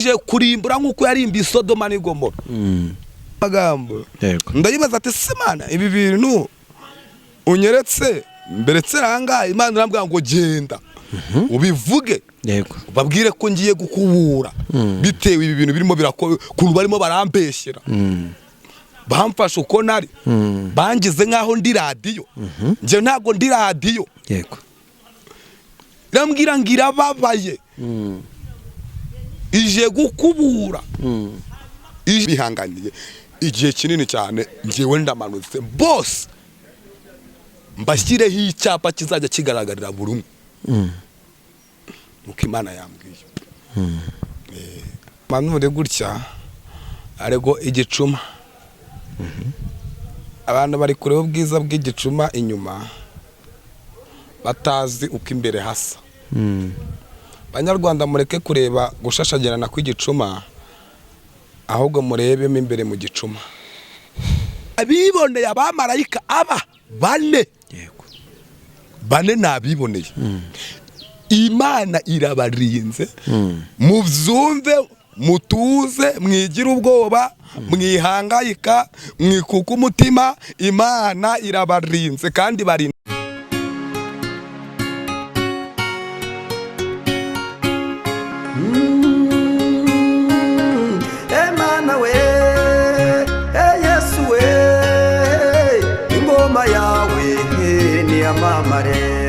je kurimbura nkuko yarimbiye Sodoma n'Igomora magambo ndayibaza ati Simana ibi bintu unyeretse mberetse ranga Imana irambwira ngo genda ubivuge yego babwire ko ngiye gukubura bitewe ibi bintu birimo kuntu barimo barambeshyera bamfashe uko nari bangize nkaho ndi radio nje ntago ndi radio yego rambwira ngira babaye ije gukubura bihanganiye igihe kinini cyane ngewe ndamanutse boss mbashyireho icyapa kizajya kigaragarira buri umwe nuko Imana yambwiye manure gutya arego igicuma abantu bari kureba ubwiza bw'igicuma inyuma batazi uko imbere hasa Banyarwanda mureke kureba gushashagirana kw'igicuma ahubwo murebemo imbere mu gicuma abiboneye abamarayika aba bane nabiboneye Imana irabarinze muvyumve mutuze mwigira ubwoba mwihangayika mwikuka umutima Imana irabarinze kandi bari Emana we Yesu we ingoma yawe ni amamare.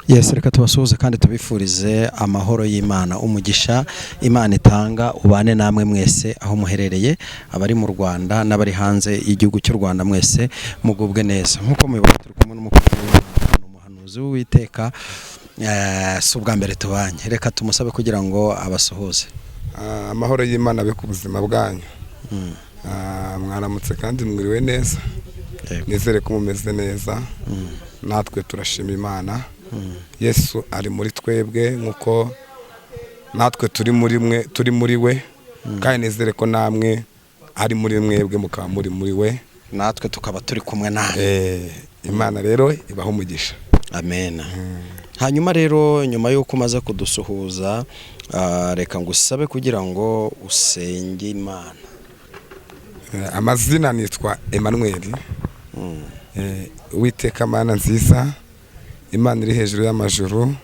Yes, reka tubasuhuze kandi tubifurize amahoro y'Imana umugisha Imana itanga ubane namwe mwese aho muherereye abari mu Rwanda n'abari hanze y'igihugu cy'u Rwanda mwese mugubwe neza nkuko mubibona turi kumwe n'umuhanuzi w'Uwiteka subwa mbere tubanye reka tumusabe kugira ngo abasuhuze. Amahoro y'Imana be ku buzima bwanyu mwaramutse kandi mwiriwe neza nizere ko mumeze neza natwe turashima Imana Yesu ari muri twebwe nkuko natwe turi muri we kandi nizere ko namwe ari muri mwebwe mukaba muri we natwe tukaba turi kumwe nawe. Imana rero ibaho umugisha. Amen. Hanyuma rero nyuma yuko umaze kudusuhuza reka ngusabe kugira ngo usenge Imana. Amazina nitwa Emmanuel. Uwiteka Mana nziza Imana iri hejuru y'amajuru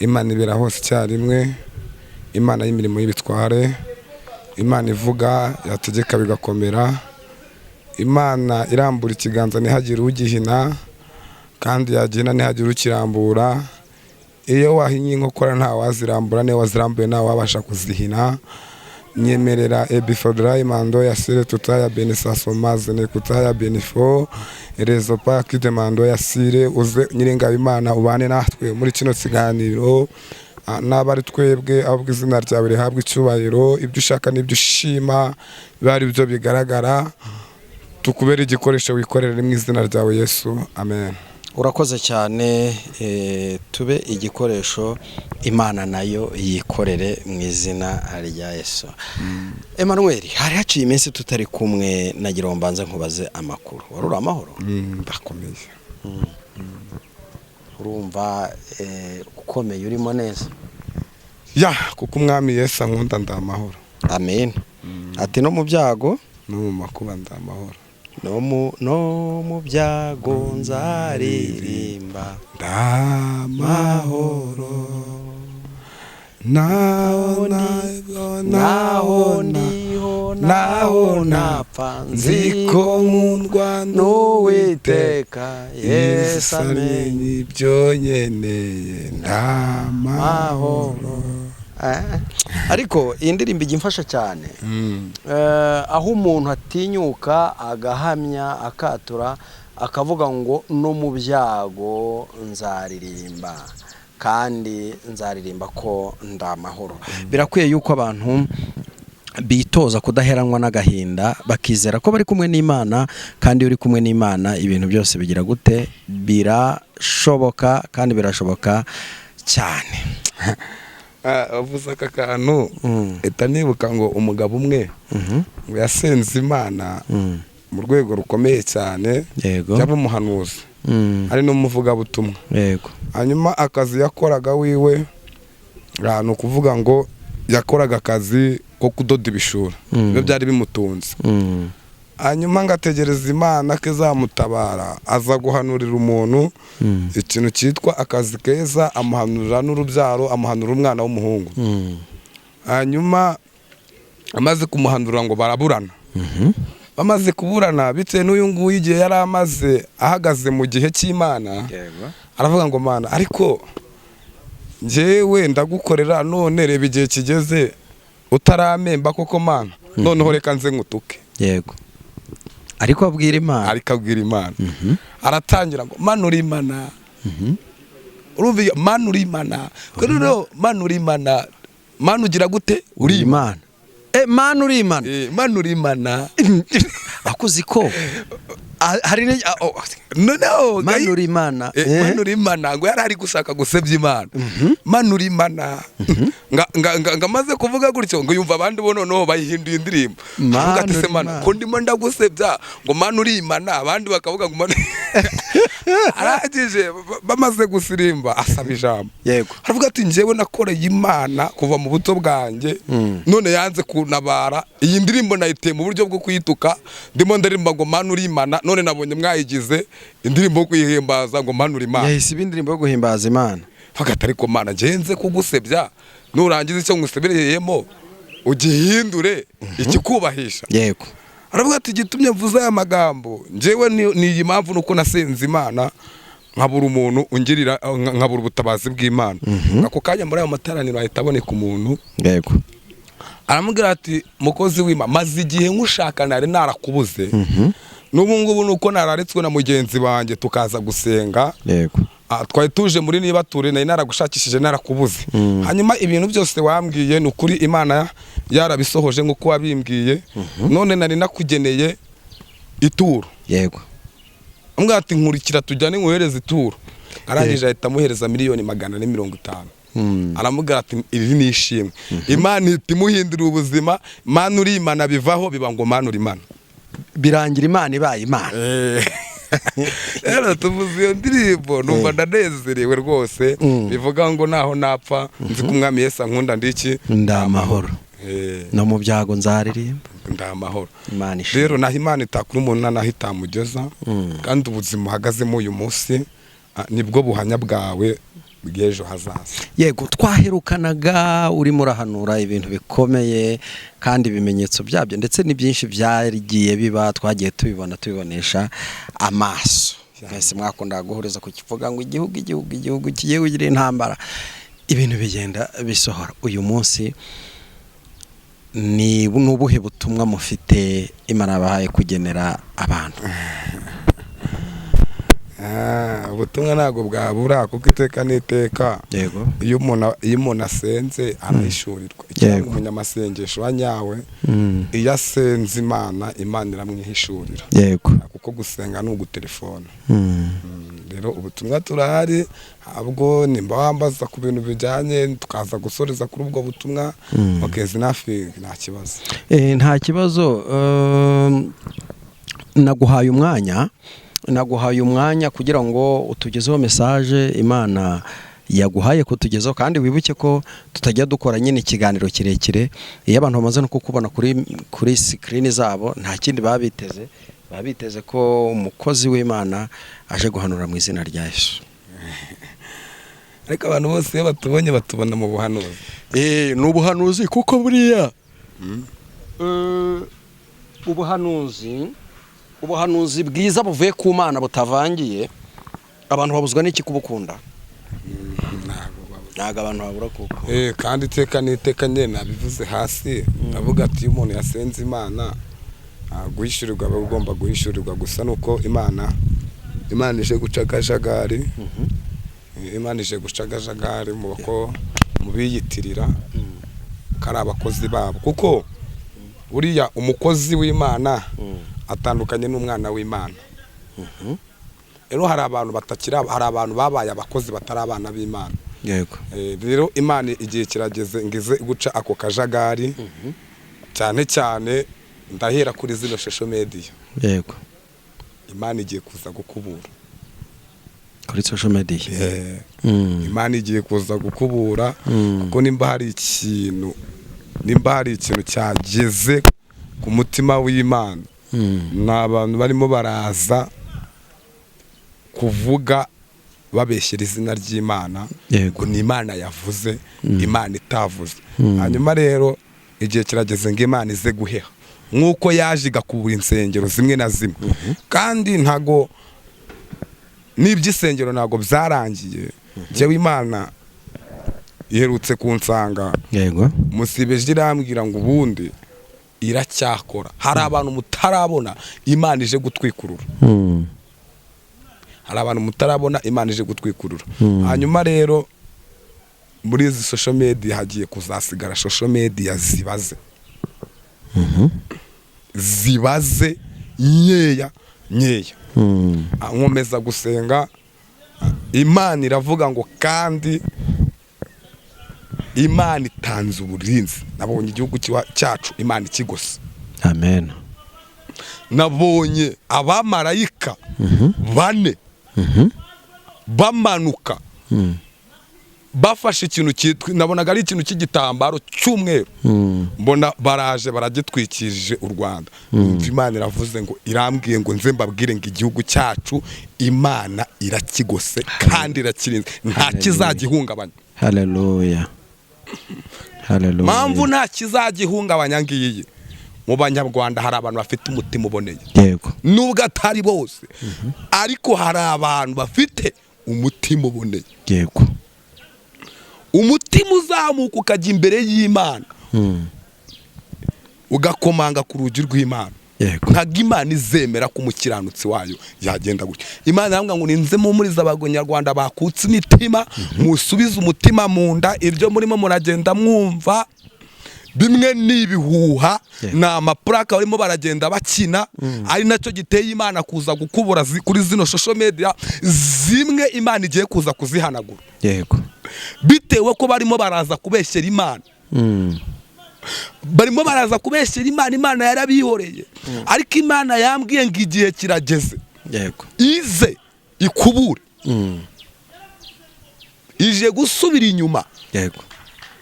Imana ibera hose icyarimwe Imana y'imirimo y'ibitware Imana ivuga yategeka bigakomera Imana irambura ikiganza ntihagire ugihina kandi yagina ntihagire ukirambura iyo wahinye inkokora nta wazirambura ne wazirambuye nta wabasha kuzihina nyemerera ebifodra imando ya sire tutaya benisaso mazene kutaya benifo rezo pa kidemando ya sire uze nyiringa Imana ubane natwe muri kino kiganiro n'abari twebwe ahubwo izina ryawe rihabwa icyubahiro ibyo ushaka n'ibyo ushima bari byo bigaragara tukubera igikoresho wikorera mu izina ryawe Yesu amen. Urakoze cyane tube igikoresho Imana nayo yikorere mu izina rya Yesu. Emmanuel, hari haciye iminsi tutari kumwe nagira mbanze nkubaze amakuru. Waruri amahoro? Ndakomeye. Urumva ukomeye urimo neza? Ya, kuko umwami Yesu ankunda ndamahoro. Amen. Ati no mu byago no mu makuba ndamahoro. No mu byago nzaririmba ndamahoro naho napfa nziko nkundwa n'Uwiteka Yesu amenye ibyo nkeneye ndamahoro. Ariko iyi ndirimbo igimfasha cyane aho umuntu atinyuka agahamya akatura akavuga ngo no mu byago nzaririmba kandi nzaririmba ko ndamahoro. Birakwiye yuko abantu bitoza kudaheranwa n'agahinda bakizera ko bari kumwe n'Imana kandi uri kumwe n'Imana ibintu byose bigira gute birashoboka kandi birashoboka cyane. Avuze aka kantu nibuka ngo umugabo umwe ngo yasenze Imana mu rwego rukomeye cyane yaba umuhanuzi ari n'umuvugabutumwa hanyuma akazi yakoraga wiwe ni ukuvuga ngo yakoraga akazi ko kudoda ibishura ibyo byari bimutunze. Hanyuma ngategereza Imana ko izamutabara, aza guhanurira umuntu ikintu cyitwa akazi keza, amuhanurira n'urubyaro, amuhanurira umwana w'umuhungu. Hanyuma amaze kumuhanurira ngo baraburana. Bamaze kuburana bitewe n'uyu nguyu igihe yari amaze ahagaze mu gihe cy'Imana, aravuga ngo Mana, ariko njyewe ndagukorera none reba igihe kigeze utaramemba koko Mana, noneho reka nze ngutuke. Yego. Ariko abwira Imana. Aratangira ngo Mana uri Imana. Urumva Mana uri Imana. Rero Mana uri Imana. Mana ugira gute? Uri Imana. Mana uri Imana. Mana uri Imana. Akuzi ko hari no Mana uri Imana. Mana uri Imana ngo yari ari gushaka gusebya Imana. Mana uri Imana. Nga maze kuvuga gutyo ngo yumva abandi bo noneho bayihinduye indirimbo. Avuga ati se Mana ko ndimo ndagusebya ngo Mana uri Imana, abandi bakavuga ngo Mana. Aragije bamaze gusirimba asaba ijambo. Yego. Aravuga ati njyewe nakoreye Imana kuva mu buto bwanjye, none yanze kunabara. Iyi ndirimbo nayiteye mu buryo bwo kuyituka, ndimo ndarimba ngo Mana uri Imana, none nabonye mwayigize indirimbo yo kuyihimbaza ngo Mana uri Imana. Yahise indirimbo yo guhimbaza Imana. Fagata ariko Mana ngenze kugusebya, nurangiza icyo ngusebereyemo ugihindure ikikubahisha. Yego. Aravuga ati gitumye mvuza aya magambo, njyewe ni iyi mpamvu nuko nasenze Imana, nkabura umuntu ungirira, nkabura ubutabazi bw'Imana. Ako kanya muri ayo materaniro ahita aboneka umuntu. Yego. Aramubwira ati mukozi w'Imana, maze igihe nkushaka nari narakubuze, n'ubu ngubu nuko nararetswe na mugenzi wanjye tukaza gusenga. Yego. Twari tuje muri niba ture nari naragushakishije narakubuze. Hanyuma ibintu byose wambwiye ni ukuri Imana yarabisohoje nk'uko wabimbwiye, none nari nakugeneye ituro. Yego. Ambwira ati nkurikira tujyane nkohereza ituro. Arangije ahita amuhereza miliyoni 450. Aramubwira ati iri ni ishimwe. Imana itimuhindura ubuzima, Mana uri Imana bivaho biba ngo Mana uri Imana. Birangira Imana ibaye Imana. Rero tuvuze iyo ndirimbo numva ndanezerewe rwose, bivuga ngo naho napfa nzi ko Umwami Yesu ankunda ndiki ndamahoro. No mu byago nzaririmba ndamahoro. Imana ishimwe. Rero naho Imana itakura umuntu naho itamugeza, kandi ubuzima uhagazemo uyu munsi nibwo buhanya bwawe bw'ejo hazaza. Yego, twaherukanaga urimo urahanura ibintu bikomeye kandi ibimenyetso byabyo ndetse n'ibyinshi byagiye biba, twagiye tubibonesha amaso. Mwese mwakundaga guhuriza ku kivuga ngo igihugu kigiye kugira intambara, ibintu bigenda bisohora. Uyu munsi ni nubuhe butumwa mufite Imana yabahaye kugenera abantu? Ubutumwa ntabwo bwabura kuko iteka n'iteka. Yego. Iyo umuntu asenze arahishurirwa. Cyangwa umunyamasengesho wa nyawe iyo asenze Imana iramwihishurira. Yego. Kuko gusenga ni ugutelefona. Rero ubutumwa turahari, ahubwo nimba wambaza ku bintu bijyanye tukaza gusoreza kuri ubwo butumwa, okezi nafi nta kibazo. Nta kibazo. Naguhaye umwanya kugira ngo utugezeho message Imana yaguhaye kutugezaho, kandi wibuke ko tutajya dukora nyine ikiganiro kirekire. Iyo abantu bamaze no kukubona kuri screen zabo, nta kindi babiteze ko umukozi w'Imana aje guhanura mu izina rya Yesu. Ariko abantu bose iyo batubonye batubona mu buhanuzi. Ni ubuhanuzi kuko buriya ubuhanuzi bwiza buvuye ku Mana butavangiye, abantu babuzwa n'iki kubukunda? Ntago abantu babura kuko. Kandi iteka n'iteka nyine nabivuze hasi, avuga ati iyo umuntu yasenze Imana guhishurirwa aba ugomba guhishurirwa, gusa nuko Imana ije guca akajagari. Imana ije guca akajagari mu biyitirira kari abakozi babo, kuko buriya umukozi w'Imana atandukanye n'umwana w'Imana. Rero hari abantu hari abantu babaye abakozi batari abana b'Imana. Yego. Rero Imana igihe kirageze ngize guca ako kajagari, cyane ndahera kuri zino social media. Yego. Imana igiye kuza gukubura kuri social media. Imana igiye kuza gukubura, kuko nimba hari ikintu nimba hari ikintu cyageze ku mutima w'Imana ni abantu barimo baraza kuvuga babeshyera izina ry'Imana ngo ni Imana yavuze Imana itavuze. Hanyuma rero igihe kirageze ngo Imana ize guheha nk'uko yaje igakubura insengero zimwe na zimwe, kandi ntago n'iby'isengero ntago byarangiye. Njyewe Imana iherutse kunsanga, musibeje irambwira ngo ubundi iracyakora. Hari abantu mutarabona Imana ije gutwikurura, hari abantu mutarabona Imana ije gutwikurura. Hanyuma rero muri izi social media hagiye kuzasigara social media zibaze, zibaze nyeya. Nkomeza gusenga, Imana iravuga ngo kandi Imana itanze uburinzi. Nabonye igihugu cyacu Imana ikigose. Amen. Nabonye abamarayika bane bamanuka bafashe ikintu cyitwa, nabonaga ari ikintu cy'igitambaro cy'umweru, mbona baraje baragitwikirije u Rwanda. Imana iravuze ngo, irambwiye ngo nze mbabwire ngo igihugu cyacu Imana irakigose kandi irakirinze, nta kizagihungabanya. Haleluya. Haleluya. Mpamvu nta kizagihungabanya ngiyi. Mu Banyarwanda hari abantu bafite umutima uboneye, nubwo atari bose, ariko hari abantu bafite umutima uboneye. Umutima uzamuka ukajya imbere y'Imana, ugakomanga ku rugi rw'Imana. Ntabwo Imana izemera ko umukiranutsi wayo yagenda gutya. Imana yambwira ngo ninze mumuriza Abanyarwanda bakutse imitima, musubize umutima mu nda. Ibyo murimo muragenda mwumva bimwe n'ibihuha, ni amapuraka barimo baragenda bakina, ari nacyo giteye Imana kuza gukubura kuri zino social media zimwe. Imana igiye kuza kuzihanagura, bitewe ko barimo baraza kubeshyera Imana. Barimo baraza kubeshyera Imana. Imana yarabihoreye, ariko Imana yambwiye ngo igihe kirageze ize ikubure. Ije gusubira inyuma,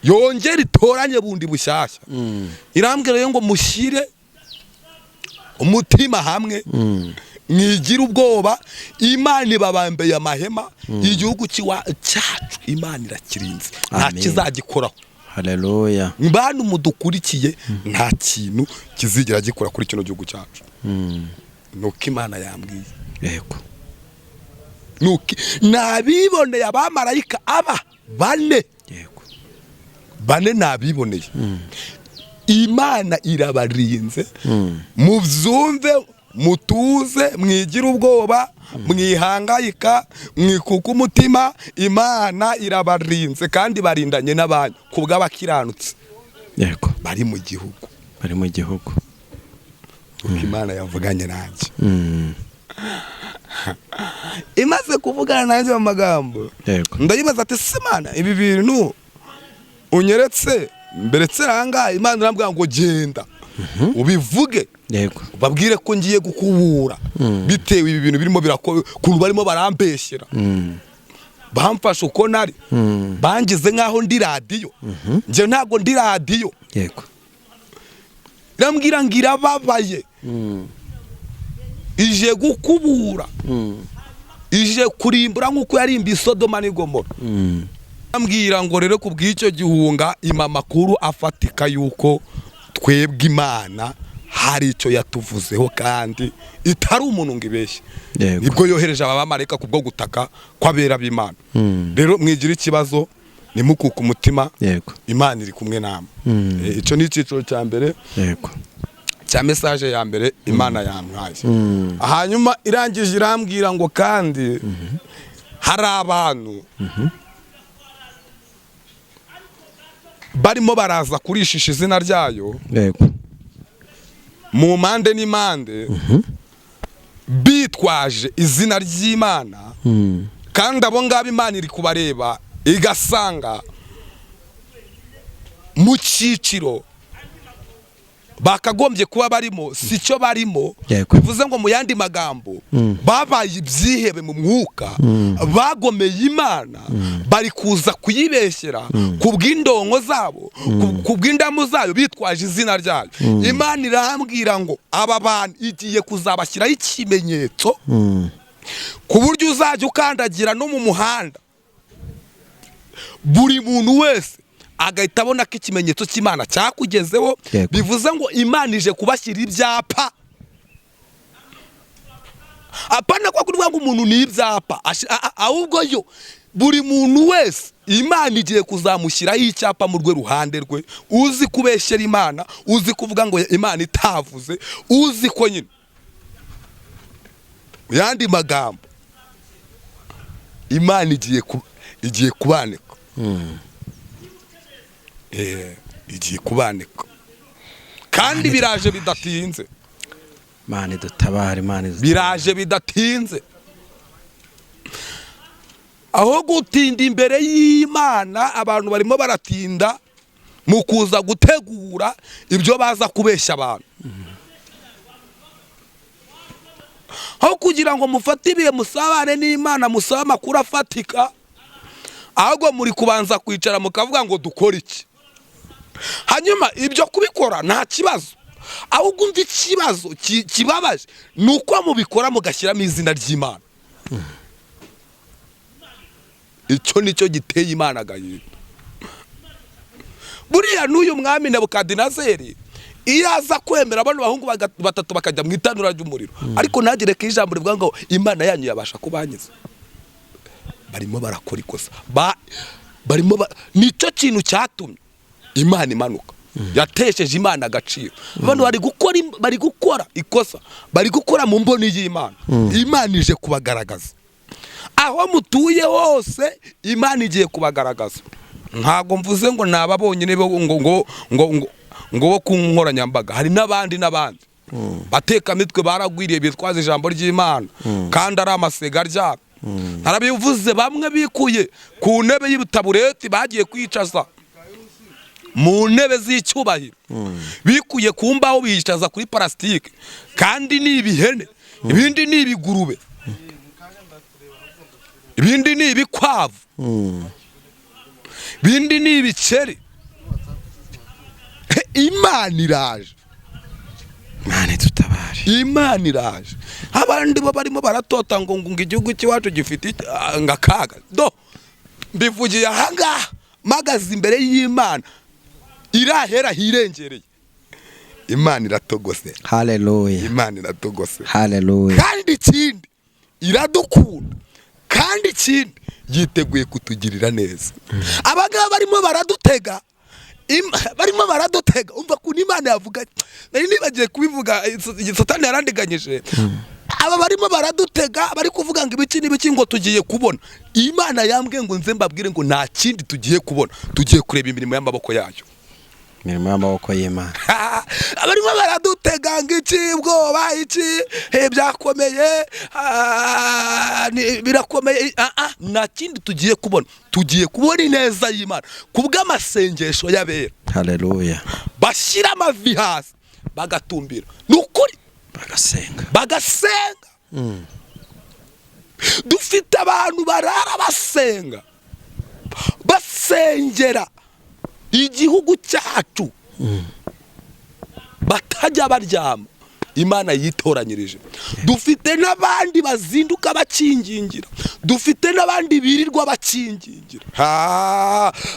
yongera itoranye bundi bushyashya. Irambwira ngo mushyire umutima hamwe, mwigira ubwoba. Imana ibabambeye amahema, igihugu cyacu Imana irakirinze, nta kizagikoraho. Haleluya. Mbana mudukurikiye, nta kintu kizigera gikora kuri kino gihugu cyacu. Nuko Imana yambwiye. Nuko nabiboneye abamarayika aba bane, nabiboneye. Imana irabarinze, muvyumve, mutuze, mwigira ubwoba, mwihangayika, mwikuka umutima. Imana irabarinze kandi barindanye n'abanyu kubw'abakiranutse bari mu gihugu. Imana yavuganye nanjye, imaze kuvugana nanjye mu magambo, ndayibaza ati se Imana, ibi bintu unyeretse mberetse ranga. Imana irambwira ngo genda ubivuge, babwire ko ngiye gukubura, bitewe ibi bintu birimo birakora kuntu barimo barambeshyera. Bamfashe uko nari, bangize nkaho ndi radiyo. Nje ntago ndi radiyo. Irambwira ngo irababaye, ije gukubura, ije kurimbura nk'uko yarimbiye Sodoma n'Igomora. Ambwira ngo rero kubw'icyo gihunga imamakuru afatika yuko twebwe Imana hari icyo yatuvuzeho kandi itari umuntu ngo ibeshye. Nibwo yohereje abamarayika kubwo gutaka kw'abera b'Imana. Rero mwigira ikibazo, nimukuka umutima, Imana iri kumwe namwe. Icyo ni icyiciro cya mbere cya message ya mbere Imana yampaye. Hanyuma irangije irambwira ngo kandi hari abantu barimo baraza kurishisha izina ryayo mu mpande n'impande, bitwaje izina ry'Imana, kandi abo ngabo Imana iri kubareba igasanga mu cyiciro bakagombye kuba barimo si cyo barimo, bivuze ngo mu yandi magambo babaye ibyihebe mu mwuka, bagomeye Imana, bari kuza kuyibeshyera ku bw'indongo zabo, ku bw'indamu zayo, bitwaje izina ryayo. Imana irambwira ngo aba bantu igiye kuzabashyiraho ikimenyetso ku buryo uzajya ukandagira no mu muhanda, buri muntu wese agahita abona ko ikimenyetso cy'Imana cyakugezeho. Bivuze ngo Imana ije kubashyira ibyapa, apana kwa kuvuga ngo umuntu ni ibyapa, ahubwo yo buri muntu wese Imana igiye kuzamushyiraho icyapa mu rwe ruhande rwe, uzi kubeshyera Imana, uzi kuvuga ngo Imana itavuze, uzi ko nyine yandi magambo Imana igiye kubanika. Igiye kubanika kandi biraje bidatinze. Imana dutabare, Imana biraje bidatinze. Aho gutinda imbere y'Imana, abantu barimo baratinda mu kuza gutegura ibyo baza kubeshya abantu. Aho kugira ngo mufate ibihe musabane n'Imana, musaba amakuru afatika, ahubwo muri kubanza kwicara mukavuga ngo dukore iki. Hanyuma ibyo kubikora nta kibazo, ahubwo umva ikibazo kibabaje ni uko mubikora mugashyiramo izina ry'Imana. Icyo nicyo giteye Imana agahinda. Buriya n'uyu mwami Nebukadinezeri iyo aza kwemera abantu bahungu batatu bakajya mu itanura ry'umuriro, ariko ntagire ko ijambo rivuga ngo Imana yanyu yabasha kubanyiza, barimo barakora ikosa. Nicyo kintu cyatumye Imana imanuka, yatesheje Imana agaciro. Abantu bari gukora ikosa, bari gukora mu mboni y'Imana. Imana ije kubagaragaza aho mutuye hose, Imana igiye kubagaragaza. Ntago mvuze ngo naba bonyine ngo ku nkoranyambaga, hari n'abandi bateka mitwe baragwiriye bitwaza ijambo ry'Imana kandi ari amasega ryabo. Narabivuze, bamwe bikuye ku ntebe y'ibutabureti bagiye kwicaza mu ntebe z'icyubahiro, bikuye ku mbaho biyicaza kuri parasitike, kandi ni ibihene, ibindi ni ibigurube, ibindi ni ibikwavu, ibindi ni ibiceri. Imana iraje, Imana tutabare, Imana iraje. Abandi bo barimo baratota ngo igihugu cy'iwacu gifite ngakaga. Mbivugiye ahangaha magaze imbere y'Imana irahera hirengereye. Imana iratogose, haleluya. Imana iratogose, haleluya. kandi ikindi iradukunda, kandi ikindi yiteguye kutugirira neza. Abagabo barimo baradutega, umva ko Imana yavuga, nari nibagiye kubivuga, Satani yarandiganyije. Aba barimo baradutega, bari kuvuga ngo ibiki n'ibiki ngo tugiye kubona. Imana yambwiye ngo nze mbabwire ngo nta kindi tugiye kubona, tugiye kureba imirimo y'amaboko yayo, imirimo y'amaboko y'Imana. Abarimo baradutega ngo iki bwoba, iki byakomeye, birakomeye. Nta kindi tugiye kubona, tugiye kubona ineza y'Imana kubw'amasengesho y'abera. Haleluya. Bashyira amavi hasi bagatumbira, n'ukuri bagasenga. Dufite abantu barara basengera igihugu cyacu, batajya baryama, Imana yitoranyirije. Dufite n'abandi bazinduka bakingingira, dufite n'abandi birirwa bakingingira,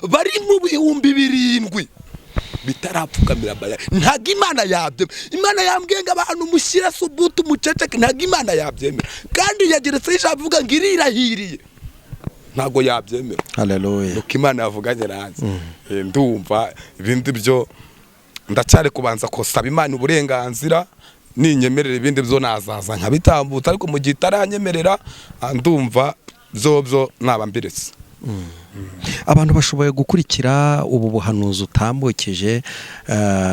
bari mu bihumbi 7 bitarapfukamira Bayali. Ntago Imana yabyemera. Imana yambwiye ngo abantu mushyira subutu muceceke, ntago Imana yabyemera. Kandi yageretse ijambo ivuga ngo irirahiriye, ntago yabyemera. Haleluya. Nuko Imana yavuganye nanjye. Ndumva ibindi byo ndacyari kubanza kusaba Imana uburenganzira, ninyemerera ibindi byo nazaza nkabitambutsa, ariko mu gihe itaranyemerera ndumva byo naba mbiretse. Abantu bashoboye gukurikira ubu buhanuzi utambukije,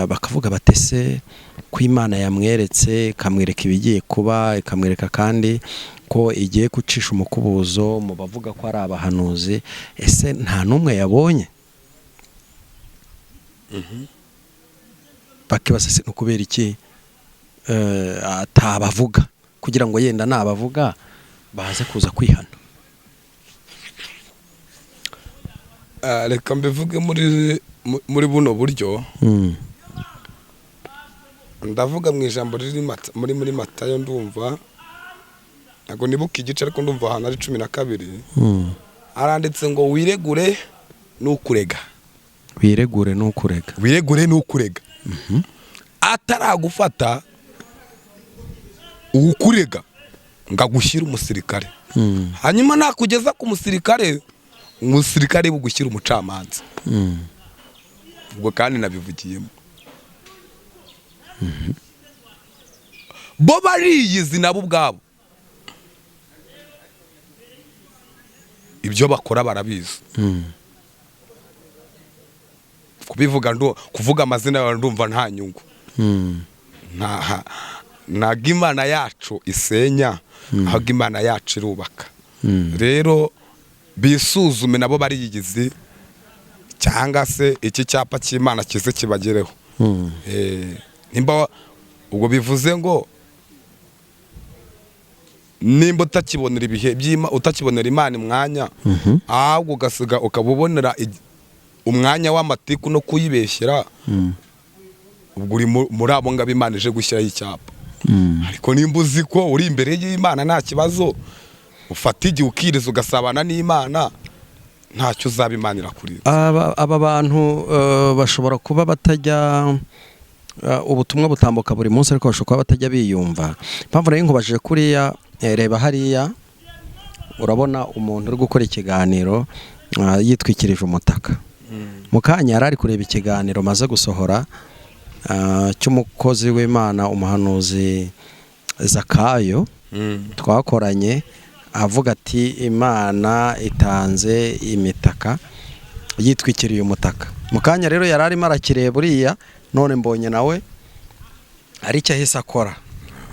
bakavuga batese ko Imana yamweretse, ikamwereka ibigiye kuba, ikamwereka kandi ko igiye gucisha umukubuzo mu bavuga ko ari abahanuzi. Ese nta n'umwe yabonye? bakibaza se no kubera iki atabavuga kugira ngo yenda nabavuga baze kuza kwihana. Reka mbivuge muri buno buryo. Ndavuga mu ijambo riri muri Matayo, ndumva ntabwo nibuka igice ariko ndumva ahantu ari 12 aranditse ngo wiregure n'ukurega. Wiregure n'ukurega. Wiregure n'ukurega. Ataragufata ukurega ngagushyira umusirikare. Hanyuma nakugeza ku musirikare, umusirikare bugushyira umucamanza. Ubwo kandi nabivugiyemo. Bo bariyizi nabo ubwabo. Ibyo bakora barabizi. Kuvuga amazina yawe ndumva nta nyungu. Ntago Imana yacu isenya, ahubwo Imana yacu irubaka. Rero bisuzume nabo bariyizi, cyangwa se iki cyapa cy'Imana kize kibagereho. Nimba ubwo bivuze ngo nimba utakibonera ibihe by'Imana, utakibonera Imana umwanya, ahubwo ugasiga ukabubonera umwanya w'amatiku no kuyibeshyera, ubwo uri muri abo ngabo Imana ije gushyiraho icyapa. Ariko nimba uzi ko uri imbere y'Imana nta kibazo, ufata igihe ukiriza ugasabana n'Imana, ntacyo uzaba Imana irakurira. Aba bantu bashobora kuba batajya ubutumwa butambuka buri munsi, ariko bashobora kuba batajya biyumva. Mpamvu rero nkubajije kuriya, reba hariya urabona umuntu uri gukora ikiganiro yitwikirije umutaka. Mu kanya yari ari kureba ikiganiro maze gusohora cy'umukozi w'Imana umuhanuzi Zakayo twakoranye, avuga ati Imana itanze imitaka, yitwikiriye umutaka. Mu kanya rero yari arimo arakireba uriya, none mbonye nawe ari cyo ahise akora.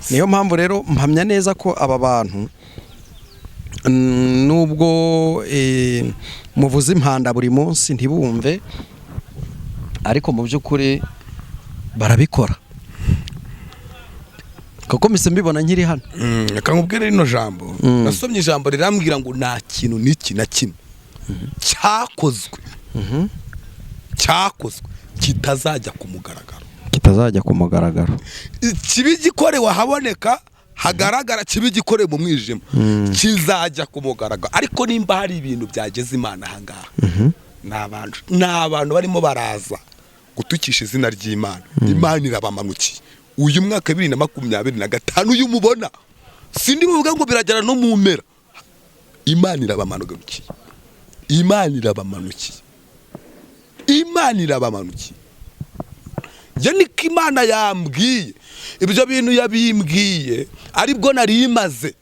Niyo mpamvu rero mpamya neza ko aba bantu nubwo muvuze impanda buri munsi ntibumve, ariko mu by'ukuri barabikora. Kuko mise mbibona nkiri hano. Reka nkubwire rino jambo. Nasomye ijambo rirambwira ngo nta kintu n'iki na kimwe cyakozwe kitazajya ku mugaragaro. Kitazajya ku mugaragaro. Kibi gikorewe ahaboneka hagaragara, kibi gikorewe mu mwijima kizajya ku mugaragaro. Ariko nimba hari ibintu byageze Imana ahangaha, n'abantu barimo baraza gutukisha izina ry'Imana, Imana irabamanukiye. Uyu mwaka 2025 uyu mubona, sindi muvuga ngo biragera no mu mpera, Imana irabamanukiye. Imana irabamanukiye. Imana irabamanukiye. Niko Imana yambwiye. Ibyo bintu yabimbwiye aribwo nari imaze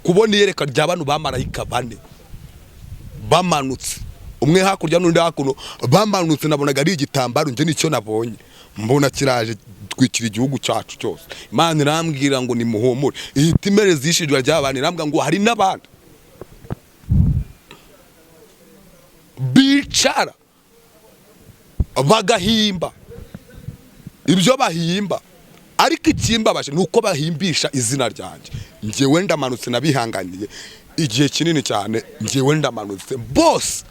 kubona iyereka ry'abantu bamarayika 4 bamanutse, umwe hakurya n'undi hakuno, bamanutse. Nabonaga ari igitambaro, nje nicyo nabonye, mbona kiraje twikira igihugu cyacu cyose. Imana irambwira ngo ni muhumure, ihitimere zishijwe ry'abana. Irambwira ngo hari n'abandi bicara bagahimba ibyo bahimba, ariko ikimbabashe nuko bahimbisha izina ryanjye. Njyewe ndamanutse, nabihanganiye igihe kinini cyane. Njyewe ndamanutse bose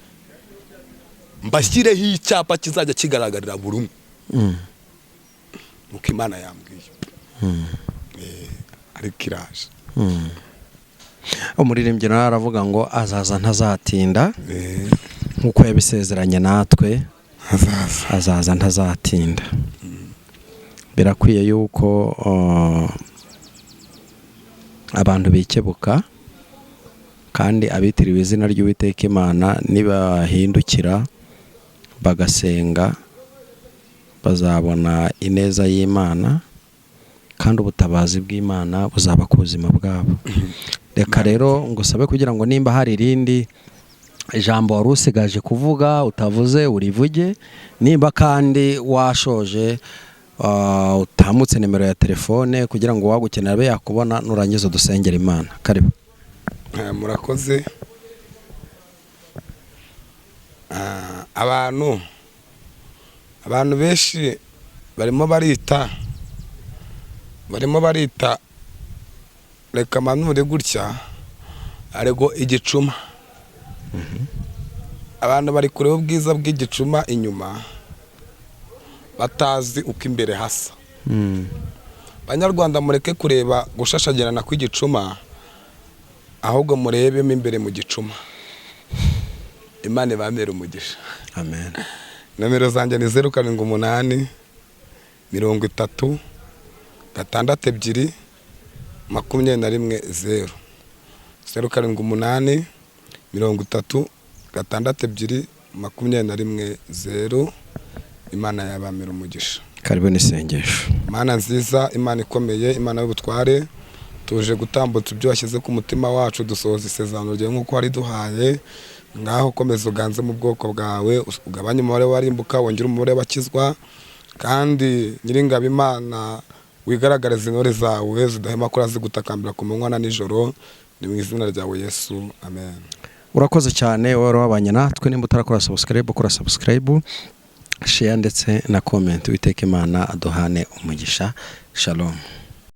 mbashyireho icyapa kizajya kigaragarira buri umwe. Nuko Imana yambwiye. Ariko iraje. Umuririmbyi nawe aravuga ngo azaza ntazatinda, nkuko yabisezeranye natwe, azaza ntazatinda. Birakwiye yuko abantu bikebuka, kandi abitiriwe izina ry'Uwiteka Imana nibahindukira bagasenga, bazabona ineza y'Imana, kandi ubutabazi bw'Imana buzaba ku buzima bwabo. Reka rero ngusabe kugira ngo nimba hari irindi ijambo wari usigaje kuvuga utavuze urivuge, nimba kandi washoje utamutse nimero ya telefone kugira ngo wagukenera be yakubona, nurangiza dusengera Imana. Karibu. Murakoze. abantu benshi barimo barita reka manure gutya ariko igicuma. Abantu bari kureba ubwiza bw'igicuma inyuma batazi uko imbere hasa. Banyarwanda mureke kureba gushashagirana kw'igicuma, ahubwo murebemo imbere mu gicuma. Imana ibamere umugisha. Amen. Nomero zanjye ni 078 30 62 21 0. 078 30 62 21 0. Imana yabamera umugisha. Karibu n'isengesho. Imana nziza, Imana ikomeye, Imana y'ubutware, tuje gutambutsa ibyo washyize ku mutima wacu, dusohoza isezerano ryawe nk'uko wari duhaye. Ngaho komeza uganze mu bwoko bwawe, ugabanye umubare w'abarimbuka, wongere umubare w'abakizwa, kandi Nyiringabo Imana wigaragariza intore zawe zidahema kora zigutakambira ku manywa na nijoro, ni mu izina ryawe Yesu, amen. Urakoze cyane wowe wabanye natwe. Nimba utarakora subscribe, kora subscribe, share ndetse na comment. Witeka Imana aduhane umugisha. Shalom.